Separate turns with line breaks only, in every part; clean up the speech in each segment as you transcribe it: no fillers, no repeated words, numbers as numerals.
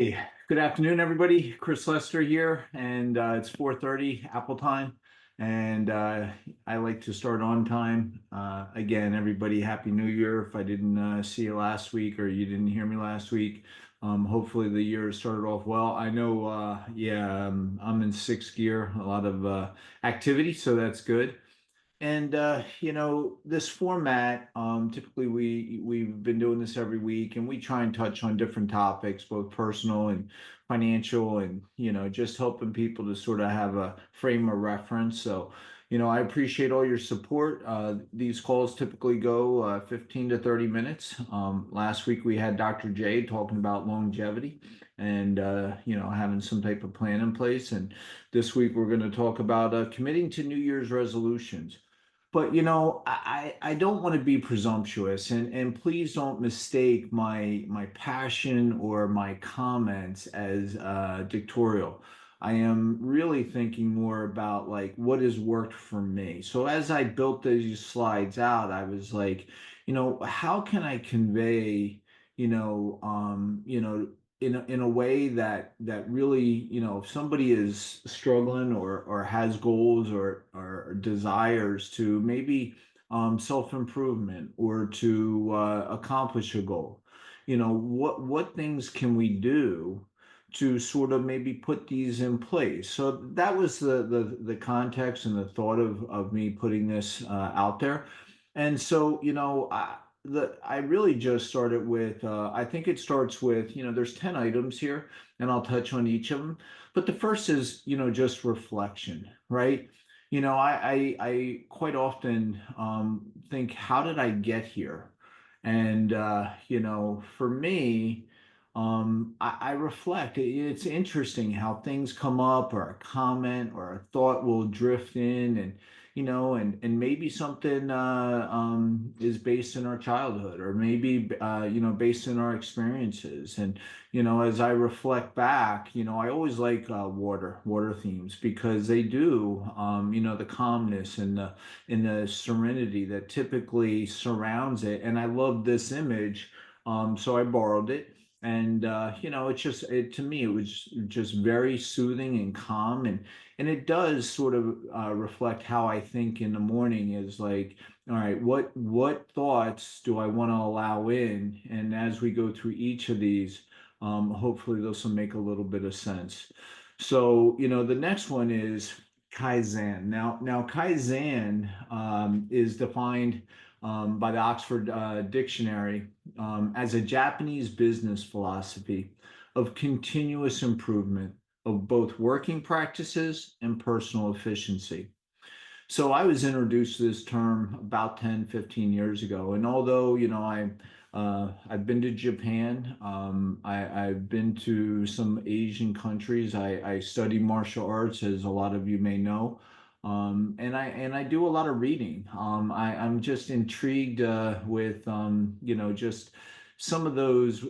Hey, good afternoon, everybody. Chris Lester here, and it's 4:30 Apple time, and I like to start on time. Again, everybody, Happy New Year. If I didn't see you last week or you didn't hear me last week, hopefully the year started off well. I know, yeah, I'm in sixth gear, a lot of activity, so that's good. And this format, typically we've been doing this every week, and we try and touch on different topics, both personal and financial, and just helping people to sort of have a frame of reference. So, I appreciate all your support. These calls typically go 15 to 30 minutes. Last week we had Dr. J talking about longevity and having some type of plan in place. And this week we're going to talk about committing to New Year's resolutions. But I don't want to be presumptuous, and please don't mistake my passion or my comments as dictatorial. I am really thinking more about like what has worked for me. So as I built these slides out, I was like, how can I convey, you know, um, you know, in a way that really, if somebody is struggling or has goals or desires to maybe self-improvement or to accomplish a goal, what things can we do to sort of maybe put these in place? So that was the context and the thought of me putting this out there. And so, I really just started with I think it starts with, there's 10 items here, and I'll touch on each of them. But the first is, just reflection, right? I quite often think, how did I get here? And for me, I reflect. It's interesting how things come up, or a comment or a thought will drift in, and maybe something is based in our childhood, or maybe based in our experiences. And as I reflect back, I always like water themes, because they do, the calmness and the serenity that typically surrounds it. And I love this image, so I borrowed it. And to me, it was just very soothing and calm, and it does sort of reflect how I think in the morning. Is like, all right, what thoughts do I want to allow in? And as we go through each of these, hopefully this will make a little bit of sense. So, the next one is Kaizen. Now Kaizen is defined by the Oxford Dictionary as a Japanese business philosophy of continuous improvement of both working practices and personal efficiency. So I was introduced to this term about 10, 15 years ago. And although, I've been to Japan, I've been to some Asian countries. I study martial arts, as a lot of you may know. And I do a lot of reading. I'm just intrigued with just some of those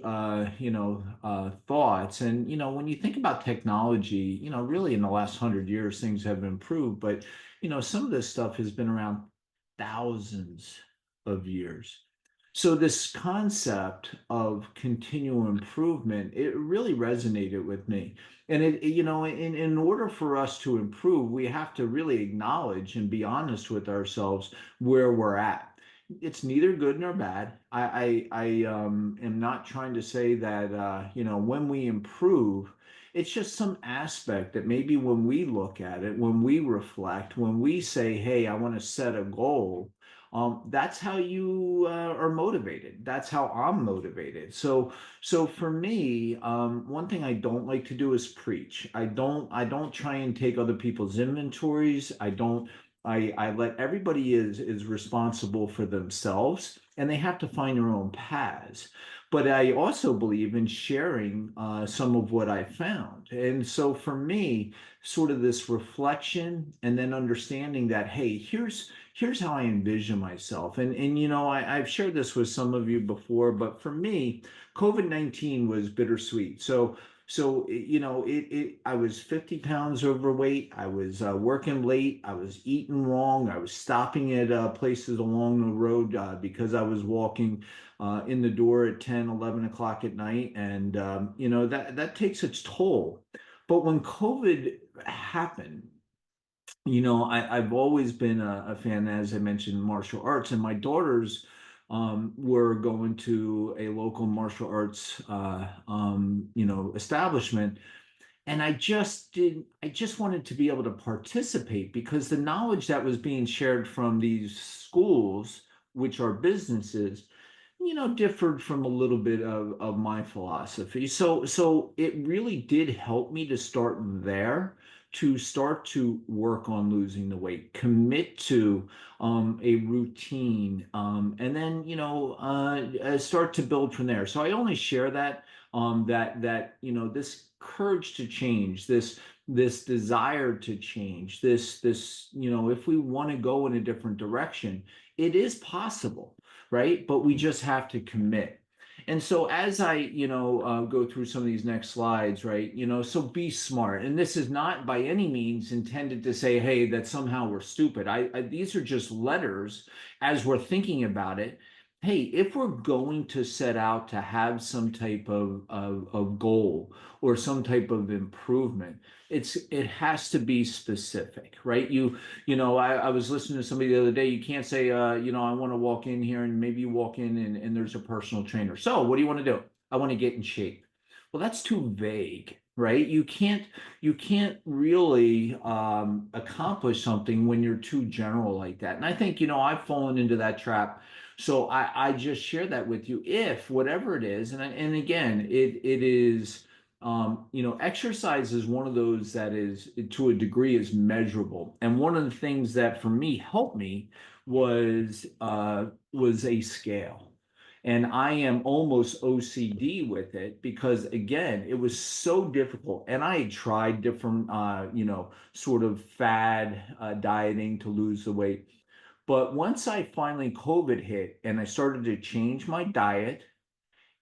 thoughts. And when you think about technology, really in the last 100 years things have improved, but some of this stuff has been around thousands of years. So this concept of continual improvement, it really resonated with me. And in order for us to improve, we have to really acknowledge and be honest with ourselves where we're at. It's neither good nor bad. I am not trying to say that when we improve, it's just some aspect that maybe when we look at it, when we reflect, when we say, hey, I want to set a goal, that's how you are motivated. That's how I'm motivated. So for me, one thing I don't like to do is preach. I don't try and take other people's inventories. I don't. I let everybody is responsible for themselves, and they have to find their own paths. But I also believe in sharing some of what I found. And so for me, sort of this reflection, and then understanding that, hey, here's how I envision myself. And I've shared this with some of you before, but for me, COVID-19 was bittersweet. So, I was 50 pounds overweight. I was working late. I was eating wrong. I was stopping at places along the road because I was walking in the door at 10, 11 o'clock at night. And, that takes its toll. But when COVID happened, I've always been a fan, as I mentioned, martial arts, and my daughters were going to a local martial arts, establishment, and I just wanted to be able to participate because the knowledge that was being shared from these schools, which are businesses, differed from a little bit of my philosophy. So it really did help me to start there, to start to work on losing the weight, commit to a routine, and then, start to build from there. So I only share that, this courage to change, this desire to change, this, if we want to go in a different direction, it is possible, right? But we just have to commit. And so as I, go through some of these next slides, right, so be smart. And this is not by any means intended to say, hey, that somehow we're stupid. These are just letters as we're thinking about it. Hey, if we're going to set out to have some type of goal or some type of improvement, it has to be specific, right? I was listening to somebody the other day. You can't say, I want to walk in here, and maybe you walk in and there's a personal trainer. So what do you want to do? I want to get in shape. Well, that's too vague, right? You can't really accomplish something when you're too general like that. And I think, I've fallen into that trap. So I just share that with you. If whatever it is, and again, it is exercise is one of those that is, to a degree, is measurable. And one of the things that for me helped me was a scale. And I am almost OCD with it because, again, it was so difficult. And I had tried different, sort of fad dieting to lose the weight. But once I finally COVID hit and I started to change my diet,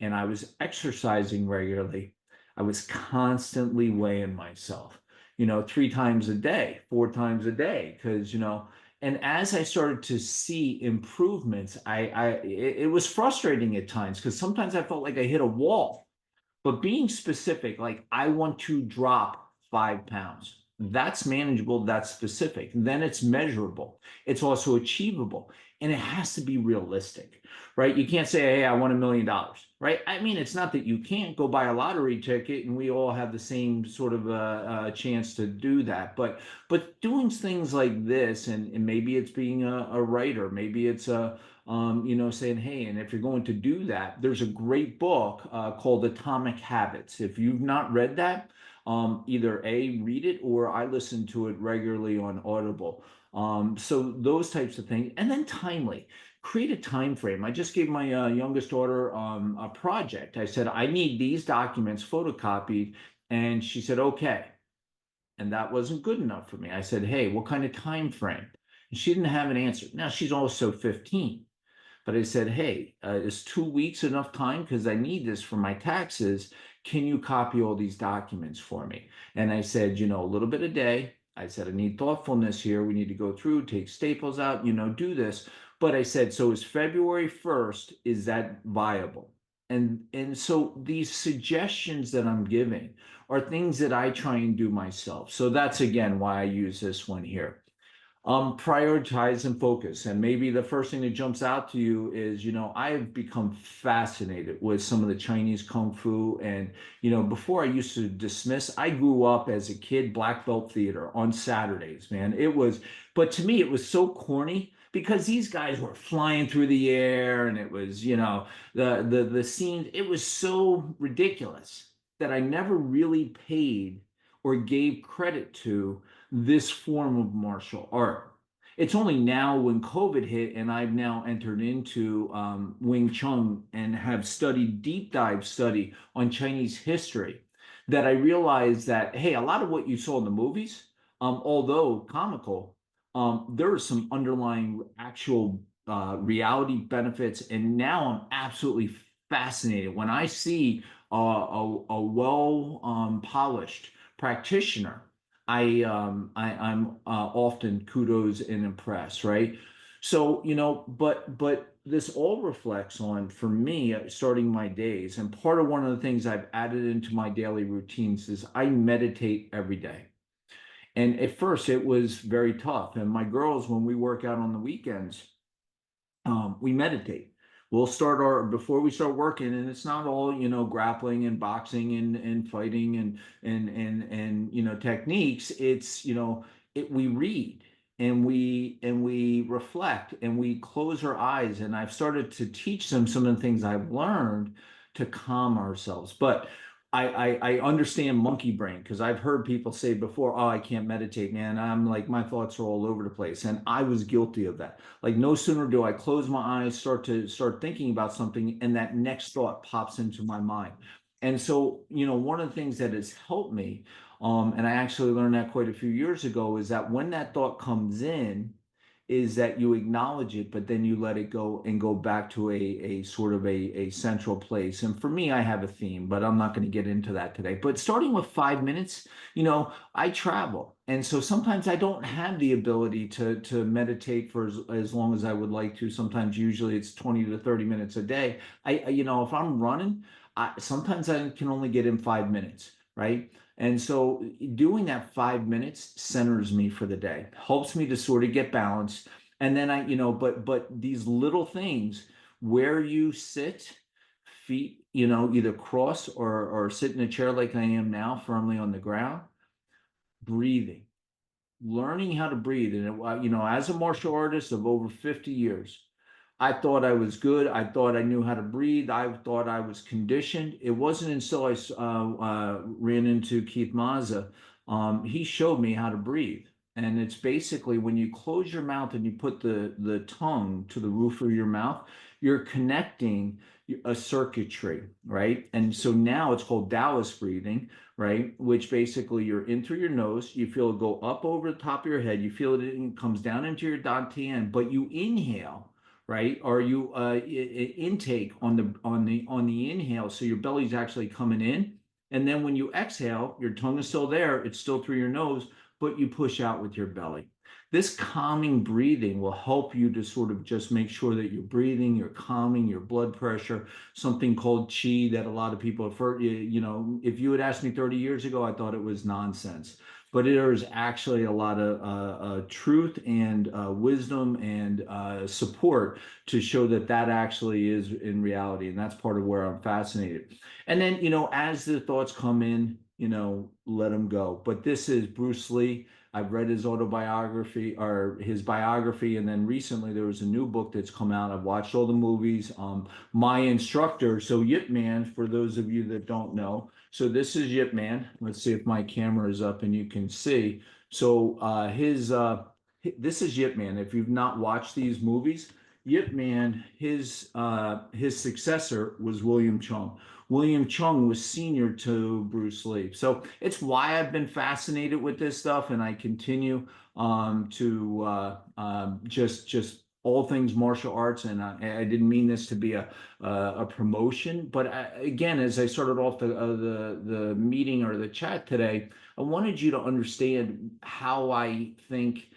and I was exercising regularly, I was constantly weighing myself, 3 times a day, 4 times a day, because, and as I started to see improvements, it was frustrating at times because sometimes I felt like I hit a wall. But being specific, like I want to drop 5 pounds, that's manageable, that's specific. Then it's measurable, it's also achievable, and it has to be realistic, right? You can't say, hey, I want $1 million, right? I mean, it's not that you can't go buy a lottery ticket and we all have the same sort of chance to do that. But doing things like this, and maybe it's being a writer, maybe it's saying, hey, and if you're going to do that, there's a great book called Atomic Habits. If you've not read that, either A, read it, or I listen to it regularly on Audible. So those types of things, and then timely. Create a time frame. I just gave my youngest daughter a project. I said, I need these documents photocopied, and she said, okay. And that wasn't good enough for me. I said, hey, what kind of time frame? And she didn't have an answer. Now she's also 15. But I said, hey, is 2 weeks enough time? Because I need this for my taxes. Can you copy all these documents for me? And I said, a little bit a day. I said, I need thoughtfulness here. We need to go through, take staples out, do this. But I said, so is February 1st, is that viable? And so these suggestions that I'm giving are things that I try and do myself. So that's again why I use this one here. Prioritize and focus. And maybe the first thing that jumps out to you is, I have become fascinated with some of the Chinese Kung Fu. And, before I used to dismiss, I grew up as a kid, black belt theater on Saturdays, man. But to me, it was so corny because these guys were flying through the air and it was, the scenes, it was so ridiculous that I never really paid or gave credit to this form of martial art. It's only now when COVID hit and I've now entered into Wing Chun and have studied deep dive study on Chinese history that I realized that, hey, a lot of what you saw in the movies, although comical, there are some underlying actual reality benefits. And now I'm absolutely fascinated when I see a well polished practitioner, I'm often kudos and impressed, right? So, but this all reflects on, for me, starting my days. And part of one of the things I've added into my daily routines is I meditate every day. And at first, it was very tough. And my girls, when we work out on the weekends, we meditate. We'll start our before we start working, and it's not all grappling and boxing and fighting and techniques. It's we read and we reflect and we close our eyes. And I've started to teach them some of the things I've learned to calm ourselves. But I understand monkey brain because I've heard people say before, oh, I can't meditate, man. I'm like, my thoughts are all over the place. And I was guilty of that. Like no sooner do I close my eyes, start thinking about something, and that next thought pops into my mind. And so, one of the things that has helped me, and I actually learned that quite a few years ago, is that when that thought comes in, is that you acknowledge it, but then you let it go and go back to a sort of a central place. And for me, I have a theme, but I'm not going to get into that today. But starting with 5 minutes, I travel. And so sometimes I don't have the ability to meditate for as long as I would like to. Sometimes, usually it's 20 to 30 minutes a day. If I'm running, sometimes I can only get in 5 minutes, right? And so doing that 5 minutes centers me for the day, helps me to sort of get balanced. And then but these little things where you sit, feet, either cross or sit in a chair like I am now, firmly on the ground, breathing, learning how to breathe. And as a martial artist of over 50 years, I thought I was good. I thought I knew how to breathe. I thought I was conditioned. It wasn't until I ran into Keith Mazza. He showed me how to breathe. And it's basically when you close your mouth and you put the tongue to the roof of your mouth, you're connecting a circuitry, right? And so now it's called Taoist breathing, right? Which basically you're in through your nose, you feel it go up over the top of your head, you feel it comes down into your dantian, but you inhale, right? Or you intake on the inhale, so your belly's actually coming in, and then when you exhale, your tongue is still there, it's still through your nose, but you push out with your belly. This calming breathing will help you to sort of just make sure that you're breathing, you're calming your blood pressure, something called chi that a lot of people have heard. If you had asked me 30 years ago, I thought it was nonsense. But there is actually a lot of truth and wisdom and support to show that that actually is in reality. And that's part of where I'm fascinated. And then, as the thoughts come in, let them go. But this is Bruce Lee. I've read his autobiography or his biography, and then recently there was a new book that's come out. I've watched all the movies. My instructor, so Yip Man, for those of you that don't know, so this is Yip Man. Let's see if my camera is up and you can see. So this is Yip Man. If you've not watched these movies, Yip Man, his successor was William Chung. William Chung was senior to Bruce Lee. So it's why I've been fascinated with this stuff, and I continue to just all things martial arts. And I didn't mean this to be a promotion, but again, as I started off the meeting or the chat today, I wanted you to understand how I think,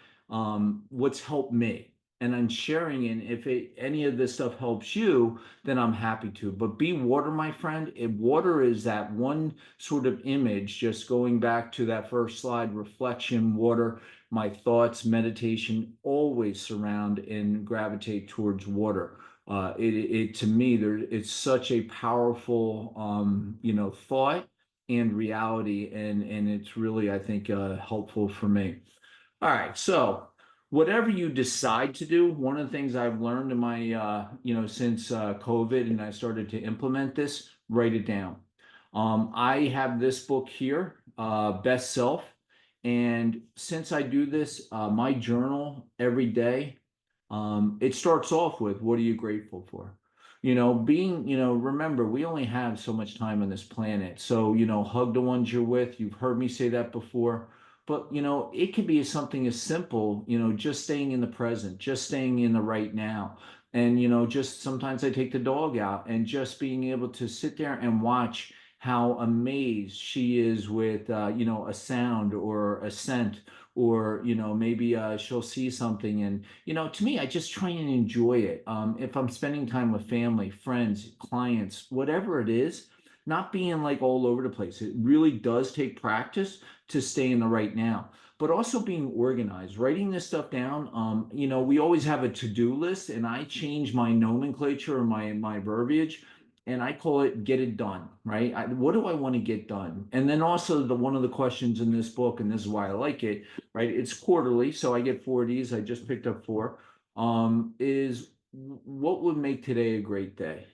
what's helped me. And I'm sharing, and if any of this stuff helps you, then I'm happy to. But be water, my friend. If water is that one sort of image, just going back to that first slide, reflection, water, my thoughts, meditation always surround and gravitate towards water. It to me, it's such a powerful, thought and reality, and it's really, I think, helpful for me. All right, so whatever you decide to do, one of the things I've learned in my, since COVID and I started to implement this, write it down. I have this book here, Best Self. And since I do this, my journal every day, it starts off with, what are you grateful for? Remember, we only have so much time on this planet. So, hug the ones you're with. You've heard me say that before. But, it could be something as simple, just staying in the present, just staying in the right now. And, just sometimes I take the dog out and just being able to sit there and watch how amazed she is with, a sound or a scent, or, maybe she'll see something. And, to me, I just try and enjoy it. If I'm spending time with family, friends, clients, whatever it is, not being like all over the place. It really does take practice to stay in the right now, but also being organized, writing this stuff down. We always have a to-do list, and I change my nomenclature or my verbiage, and I call it "get it done." Right? What do I want to get done? And then also the one of the questions in this book, and this is why I like it. Right? It's quarterly, so I get 4 of these. I just picked up four. Is what would make today a great day?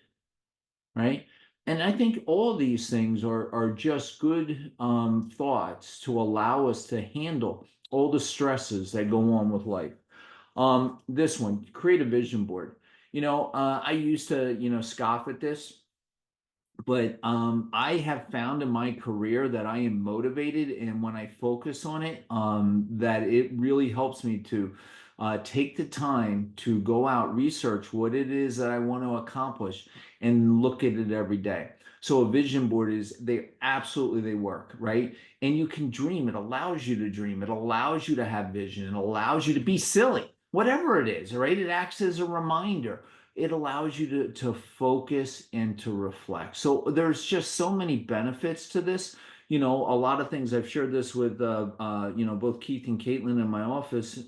Right? And I think all these things are just good thoughts to allow us to handle all the stresses that go on with life. This one, create a vision board. I used to, scoff at this, but I have found in my career that I am motivated, and when I focus on it, that it really helps me to take the time to go out, research what it is that I want to accomplish, and look at it every day. So a vision board they work, right? And you can dream. It allows you to dream. It allows you to have vision. It allows you to be silly, whatever it is, right? It acts as a reminder. It allows you to focus and to reflect. So there's just so many benefits to this. A lot of things. I've shared this with both Keith and Caitlin in my office.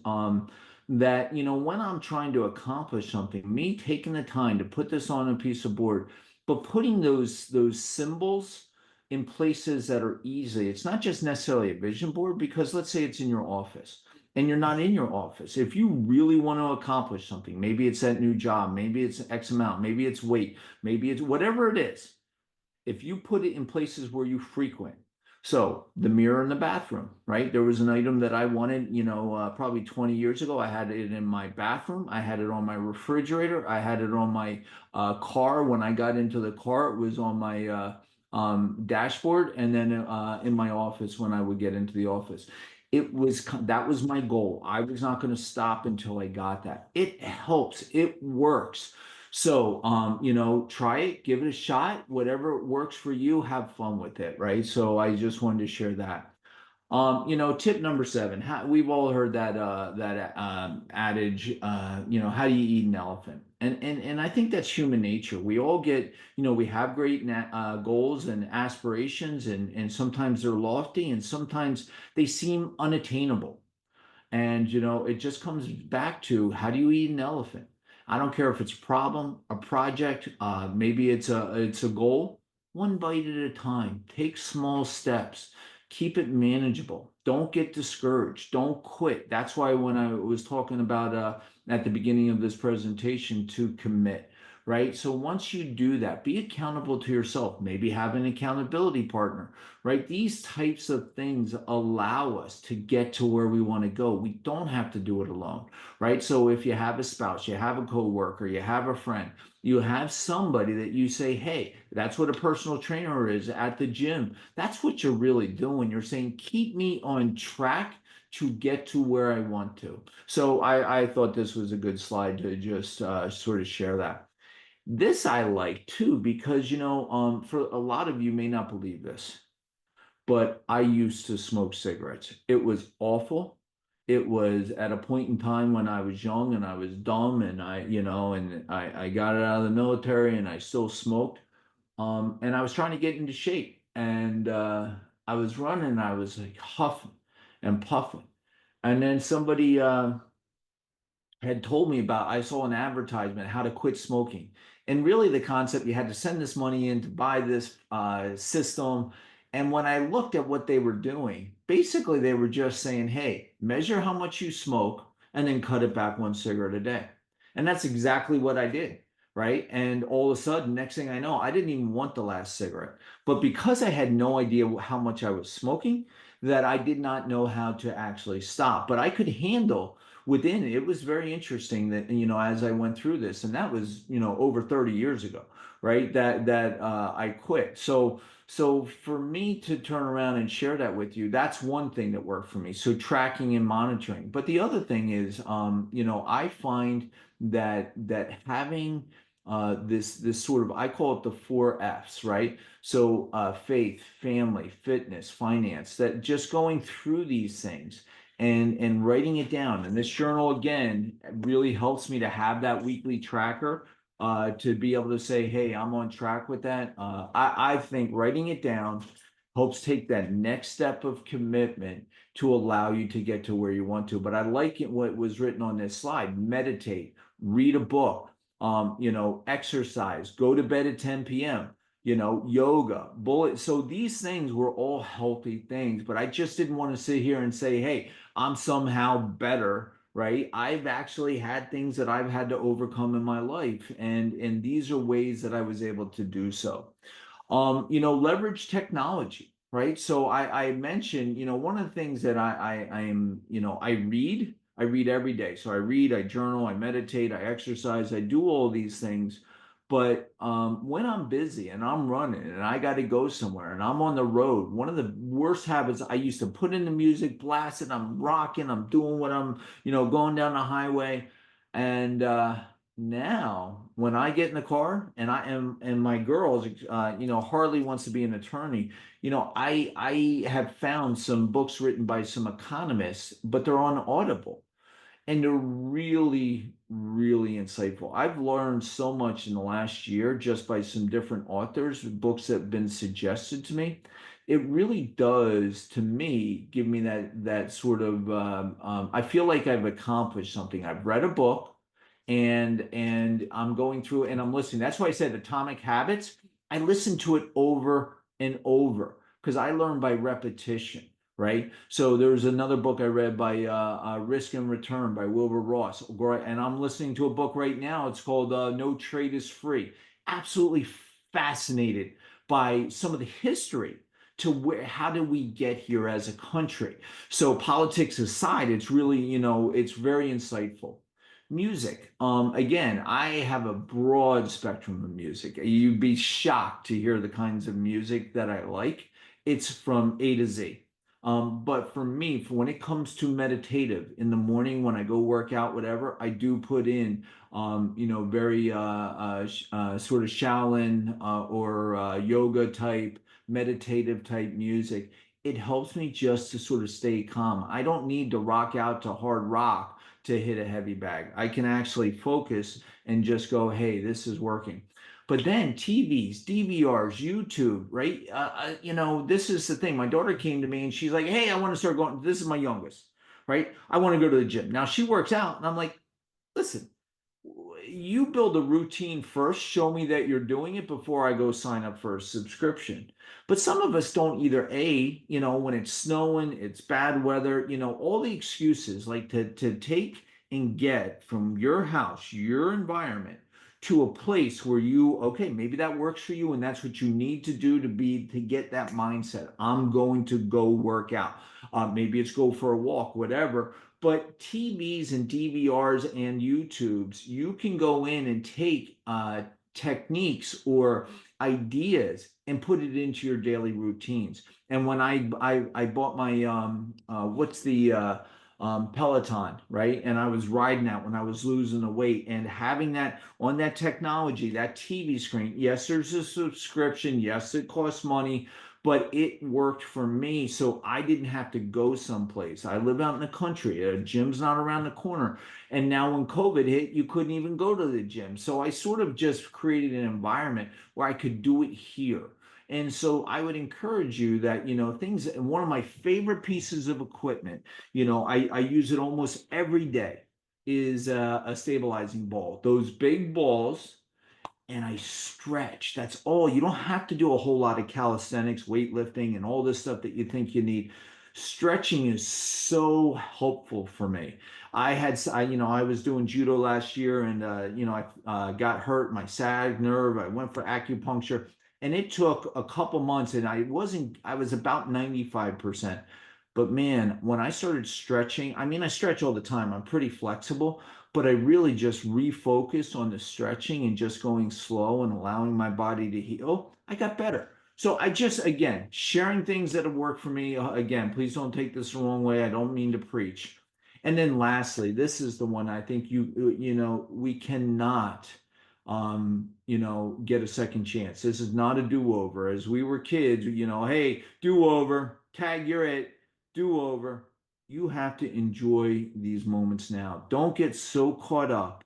That when I'm trying to accomplish something, me taking the time to put this on a piece of board, but putting those symbols in places that are easy. It's not just necessarily a vision board, because let's say it's in your office and you're not in your office. If you really want to accomplish something, maybe it's that new job, maybe it's X amount, maybe it's weight, maybe it's whatever it is, if you put it in places where you frequent. So the mirror in the bathroom, right? There was an item that I wanted, probably 20 years ago. I had it in my bathroom. I had it on my refrigerator. I had it on my car. When I got into the car, it was on my dashboard, and then in my office when I would get into the office. That was my goal. I was not going to stop until I got that. It helps. It works. So, try it, give it a shot, whatever works for you, have fun with it, right? So I just wanted to share that. Tip number seven, we've all heard that adage, how do you eat an elephant? And I think that's human nature. We all get, we have great goals and aspirations, and sometimes they're lofty, and sometimes they seem unattainable. And it just comes back to, how do you eat an elephant? I don't care if it's a problem, a project, maybe it's a goal. One bite at a time. Take small steps. Keep it manageable. Don't get discouraged. Don't quit. That's why when I was talking about at the beginning of this presentation, to commit, right? So once you do that, be accountable to yourself. Maybe have an accountability partner, right? These types of things allow us to get to where we want to go. We don't have to do it alone, right? So if you have a spouse, you have a coworker, you have a friend, you have somebody that you say, hey, that's what a personal trainer is at the gym. That's what you're really doing. You're saying, keep me on track to get to where I want to. So I thought this was a good slide to just sort of share that. This I like too, because for a lot of you may not believe this, but I used to smoke cigarettes. It was awful. It was at a point in time when I was young and I was dumb, and I got it out of the military, and I still smoked. And I was trying to get into shape, and I was running, I was like huffing and puffing. And then somebody had told me about, I saw an advertisement, how to quit smoking. And really the concept, you had to send this money in to buy this system. And when I looked at what they were doing, basically they were just saying, hey, measure how much you smoke and then cut it back one cigarette a day. And that's exactly what I did. Right. And all of a sudden, next thing I know, I didn't even want the last cigarette. But because I had no idea how much I was smoking, that I did not know how to actually stop. But I could handle within it. It was very interesting that, as I went through this, and that was, over 30 years ago, right? That I quit. So for me to turn around and share that with you, that's one thing that worked for me. So tracking and monitoring. But the other thing is, I find that having this sort of, I call it the 4 F's, right? So faith, family, fitness, finance, that just going through these things and writing it down. And this journal again really helps me to have that weekly tracker, to be able to say, hey, I'm on track with that. I think writing it down helps take that next step of commitment to allow you to get to where you want to. But I like it what was written on this slide: meditate, read a book, exercise, go to bed at 10 p.m., yoga, bullet. So these things were all healthy things, but I just didn't want to sit here and say, hey, I'm somehow better, right? I've actually had things that I've had to overcome in my life, and these are ways that I was able to do so. Leverage technology, right? So I mentioned, one of the things that I am, I read every day. So I read, I journal, I meditate, I exercise, I do all these things. But when I'm busy and I'm running and I got to go somewhere and I'm on the road, one of the worst habits, I used to put in the music, blast it, I'm rocking, I'm doing what I'm, going down the highway. And now when I get in the car and my girls, Harley wants to be an attorney. I have found some books written by some economists, but they're on Audible, and they're really, really insightful. I've learned so much in the last year just by some different authors, books that have been suggested to me. It really does, to me, give me that sort of. I feel like I've accomplished something. I've read a book, and I'm going through and I'm listening. That's why I said Atomic Habits. I listen to it over and over because I learn by repetition, right? So there's another book I read by Risk and Return by Wilbur Ross, and I'm listening to a book right now. It's called No Trade is Free. Absolutely fascinated by some of the history to where, how did we get here as a country? So politics aside, it's really, it's very insightful. Music. Again, I have a broad spectrum of music. You'd be shocked to hear the kinds of music that I like. It's from A to Z. But for me, for when it comes to meditative in the morning, when I go work out, whatever, I do put in, very sort of Shaolin or yoga type, meditative type music. It helps me just to sort of stay calm. I don't need to rock out to hard rock to hit a heavy bag. I can actually focus and just go, hey, this is working. But then TVs, DVRs, YouTube, right? This is the thing. My daughter came to me and she's like, hey, I want to start going. This is my youngest, right? I want to go to the gym. Now she works out, and I'm like, listen, you build a routine first, show me that you're doing it before I go sign up for a subscription. But some of us don't either. When it's snowing, it's bad weather, all the excuses, like to take and get from your house, your environment, to a place where okay, maybe that works for you and that's what you need to do to get that mindset. I'm going to go work out. Maybe it's go for a walk, whatever. But TVs and DVRs and YouTubes, you can go in and take techniques or ideas and put it into your daily routines. And when I bought my what's the Peloton, right? And I was riding that when I was losing the weight, and having that on that technology, that TV screen. Yes, there's a subscription. Yes, it costs money, but it worked for me. So I didn't have to go someplace. I live out in the country. A gym's not around the corner. And now when COVID hit, you couldn't even go to the gym. So I sort of just created an environment where I could do it here. And so I would encourage you that, things, one of my favorite pieces of equipment, I use it almost every day, is a stabilizing ball. Those big balls, and I stretch. That's all. You don't have to do a whole lot of calisthenics, weightlifting, and all this stuff that you think you need. Stretching is so helpful for me. I was doing judo last year, and I got hurt my sciatic nerve. I went for acupuncture, and it took a couple months, and I was about 95%. But man, when I started stretching, I mean, I stretch all the time. I'm pretty flexible, but I really just refocused on the stretching and just going slow and allowing my body to heal. I got better. So I just, again, sharing things that have worked for me. Again, please don't take this the wrong way. I don't mean to preach. And then lastly, this is the one I think we cannot get a second chance. This is not a do-over. As we were kids, hey, do-over, tag, you're it, do-over. You have to enjoy these moments now. Don't get so caught up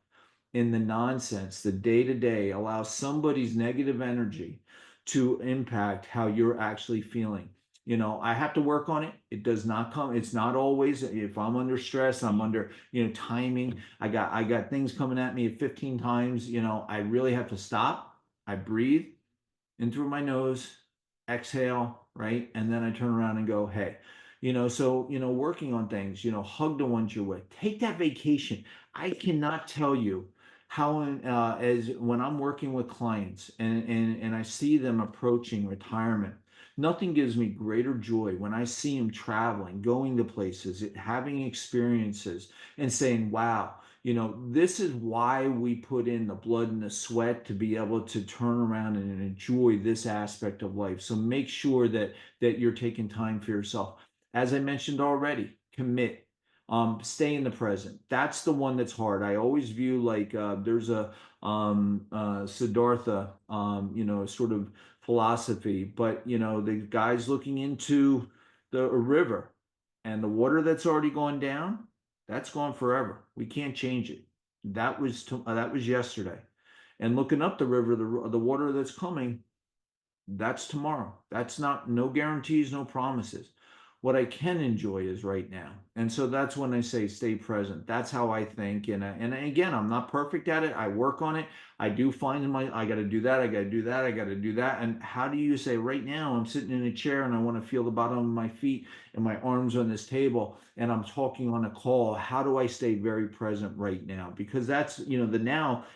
in the nonsense, the day to day. Allow somebody's negative energy to impact how you're actually feeling. I have to work on it. It does not come, it's not always. If I'm under stress, I'm under, timing. I got things coming at me at 15 times. I really have to stop. I breathe in through my nose, exhale, right? And then I turn around and go, hey, so, working on things, hug the ones you're with, take that vacation. I cannot tell you how, as when I'm working with clients and I see them approaching retirement, nothing gives me greater joy when I see them traveling, going to places, having experiences, and saying, wow, this is why we put in the blood and the sweat to be able to turn around and enjoy this aspect of life. So make sure that you're taking time for yourself. As I mentioned already, commit. Stay in the present. That's the one that's hard. I always view like there's a Siddhartha, sort of philosophy, but the guy's looking into the river, and the water that's already gone down, that's gone forever. We can't change it. That was yesterday. And looking up the river, the water that's coming, that's tomorrow. That's not, no guarantees, no promises. What I can enjoy is right now. And so that's when I say stay present. That's how I think. And again, I'm not perfect at it. I work on it. I do find I got to do that. I got to do that. I got to do that. And how do you say, right now I'm sitting in a chair and I want to feel the bottom of my feet and my arms on this table and I'm talking on a call. How do I stay very present right now? Because that's, the now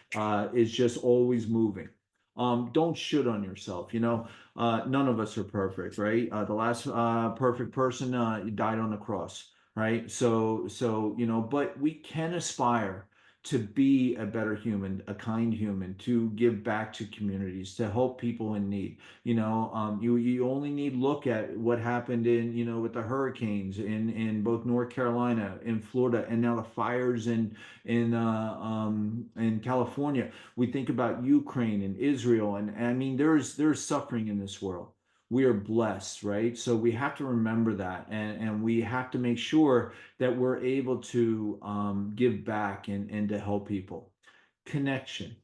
is just always moving. Don't shit on yourself. None of us are perfect, right? The last perfect person died on the cross, right? So but we can aspire to be a better human, a kind human, to give back to communities, to help people in need. You only need look at what happened in with the hurricanes in both North Carolina, in Florida, and now the fires in California. We think about Ukraine and Israel, and I mean, there's suffering in this world. We are blessed, right? So we have to remember that, and we have to make sure that we're able to give back and to help people. Connection.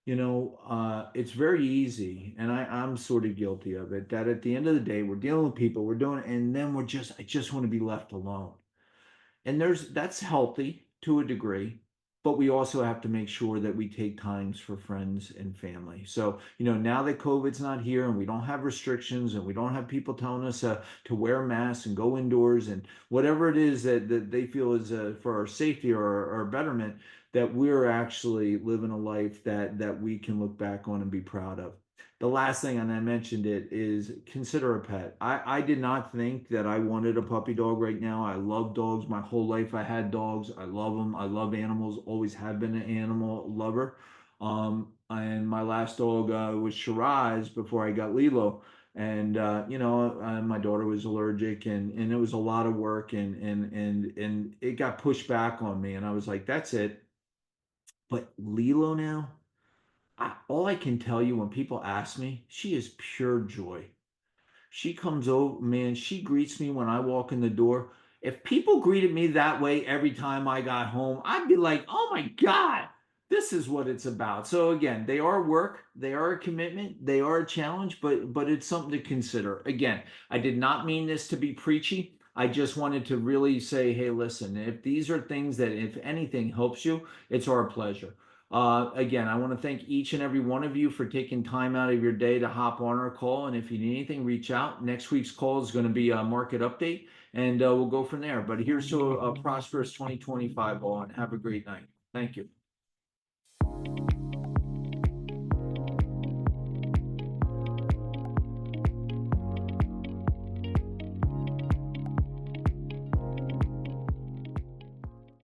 It's very easy, and I'm sort of guilty of it, that at the end of the day, we're dealing with people, we're doing, and then I just want to be left alone. And that's healthy to a degree, but we also have to make sure that we take times for friends and family. So now that COVID's not here and we don't have restrictions and we don't have people telling us to wear masks and go indoors and whatever it is that they feel is for our safety or our betterment, that we're actually living a life that we can look back on and be proud of. The last thing, and I mentioned it, is consider a pet. I did not think that I wanted a puppy dog right now. I love dogs. My whole life I had dogs. I love them. I love animals. Always have been an animal lover. And my last dog was Shiraz before I got Lilo. And my daughter was allergic, and it was a lot of work, and it got pushed back on me, and I was like, that's it. But Lilo now, all I can tell you when people ask me, she is pure joy. She comes over, man, she greets me when I walk in the door. If people greeted me that way every time I got home, I'd be like, oh my God, this is what it's about. So again, they are work, they are a commitment, they are a challenge, but it's something to consider. Again, I did not mean this to be preachy. I just wanted to really say, hey, listen, if these are things that, if anything, helps you, it's our pleasure. Again, I want to thank each and every one of you for taking time out of your day to hop on our call. And if you need anything, reach out. Next week's call is going to be a market update, and we'll go from there. But here's to a prosperous 2025 all, and have a great night. Thank you.